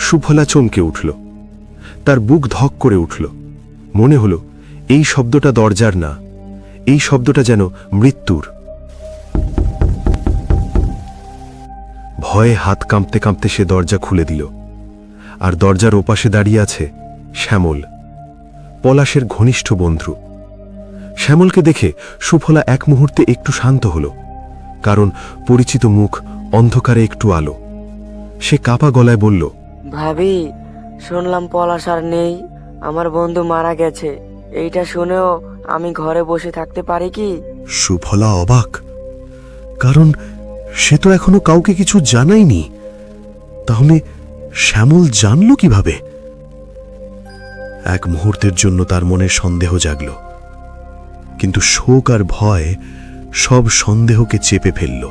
সুফলা চমকে উঠল। তার বুক ধক করে উঠল। মনে হল এই শব্দটা দরজার না, এই শব্দটা যেন মৃত্যুর। ভয়ে হাত কাঁপতে কাঁপতে সে দরজা খুলে দিল। আর দরজার ওপাশে দাঁড়িয়ে আছে শ্যামল, পলাশের ঘনিষ্ঠ বন্ধু। শ্যামলকে দেখে সুফলা এক মুহূর্তে একটু শান্ত হল, কারণ পরিচিত মুখ, অন্ধকারে একটু আলো। সে কাপা গলায় বলল, ভাবি, শুনলাম পলাশ আর নেই, আমার বন্ধু মারা গেছে। এইটা শুনেও আমি ঘরে বসে থাকতে পারি কি? সুফলা অবাক, কারণ সে তো এখনো কাউকে কিছু জানায়নি। তাহলে শ্যামল জানল কিভাবে? এক মুহূর্তের জন্য তার মনে সন্দেহ জাগল, কিন্তু শোক আর ভয় সব সন্দেহকে চেপে ফেলল।